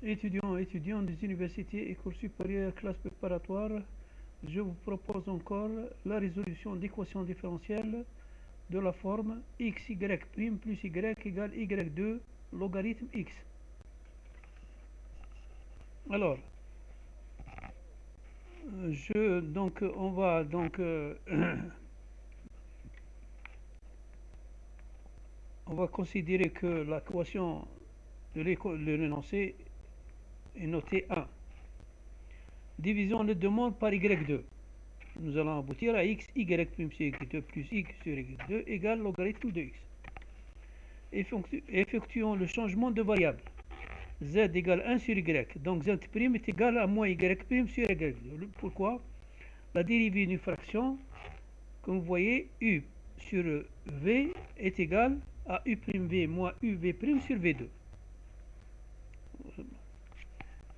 Étudiants des universités, écoles supérieures, classes préparatoires, je vous propose encore la résolution d'équations différentielles de la forme xy' plus y égale y2 logarithme x. Alors, on va donc on va considérer que l'équation de l'énoncé est notée 1. Divisons le demande par y2. Nous allons aboutir à x, y' sur y2 plus x sur y2 égale logarithme de x. Effectuons le changement de variable. Z égale 1 sur y. Donc z' est égal à moins y' sur y2. Pourquoi? La dérivée d'une fraction, comme vous voyez, u sur v est égal à u'v moins uv' sur v2.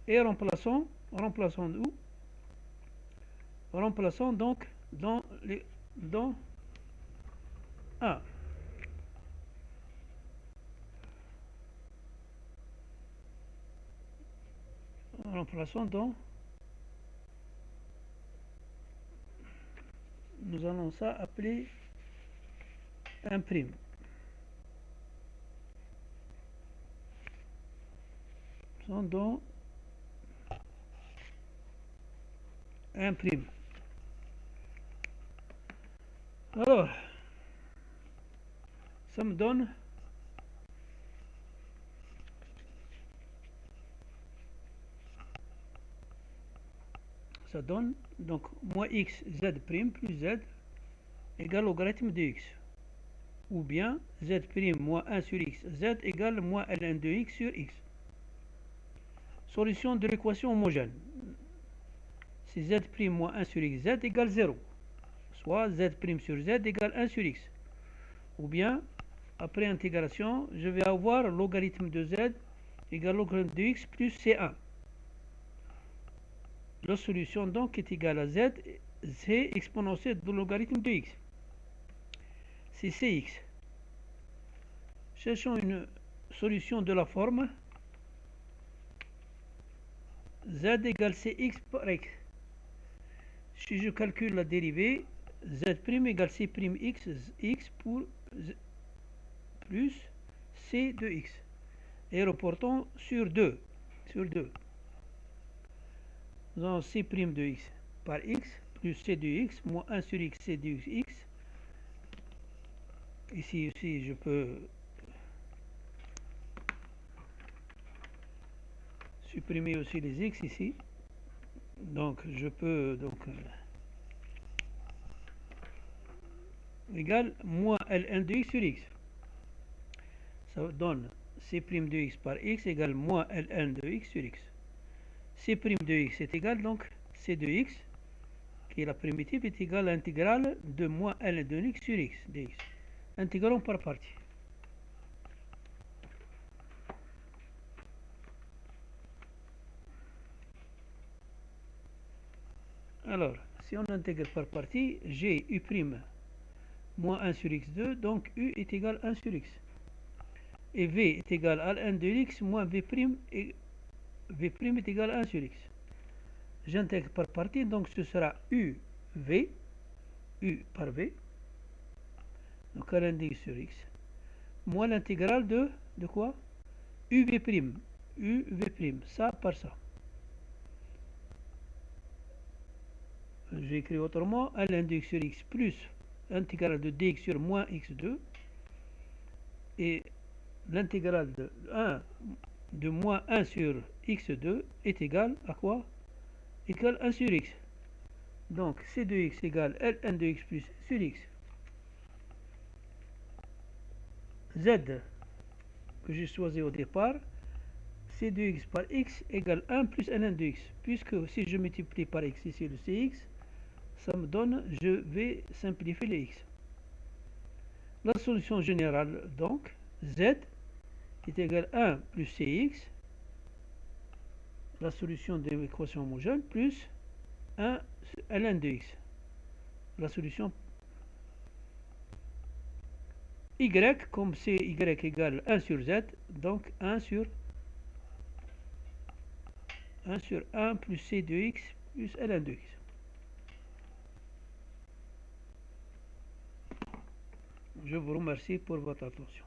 Et remplaçons où? Remplaçons donc dans 1. Remplaçons dans, nous allons ça appeler 1'. Dans 1'. Alors, ça me donne donc moins x z' plus z égale logarithme de x. Ou bien z' moins 1 sur x z égale moins ln de x sur x. Solution de l'équation homogène. C'est z' moins 1 sur x z égale 0. Soit z' sur z égale 1 sur x. Ou bien, après intégration, je vais avoir logarithme de z égale logarithme de x plus c1. La solution donc est égale à z, c'est exponentielle de logarithme de x. C'est cx. Cherchons une solution de la forme z égale cx par x. Si je calcule la dérivée, z' égale c'x x pour plus c de x. Et reportons sur 2. Nous avons c' de x par x plus c de x moins 1 sur x c de x. Ici aussi je peux supprimer aussi les x ici. Donc je peux égale moins ln de x sur x. Ça donne c' de x par x égale moins ln de x sur x. C' de x est égal donc c de x, qui est la primitive, est égal à l'intégrale de moins ln de x sur x dx. Intégrons par partie. Alors, si on intègre par partie, j'ai u' moins 1 sur x2, donc u est égal à 1 sur x. Et v est égal à ln de x moins v' et v' est égal à 1 sur x. J'intègre par partie, donc ce sera u par v, donc ln de x sur x, moins l'intégrale de quoi? uv', ça par ça. J'écris autrement, ln de x sur x plus l'intégrale de dx sur moins x2, et l'intégrale de moins 1 sur x2 est égal à quoi? Égale 1 sur x. Donc c de x égale ln de x plus sur x. Z que j'ai choisi au départ, c de x par x égale 1 plus ln de x. Puisque si je multiplie par x ici le cx, ça me donne, je vais simplifier les x. La solution générale donc, z est égal à 1 plus cx, la solution de l'équation homogène, plus 1 ln de x. La solution y, comme c'est y égale 1 sur z, donc 1 sur 1 sur 1 plus c de x plus ln de x. Je vous remercie pour votre attention.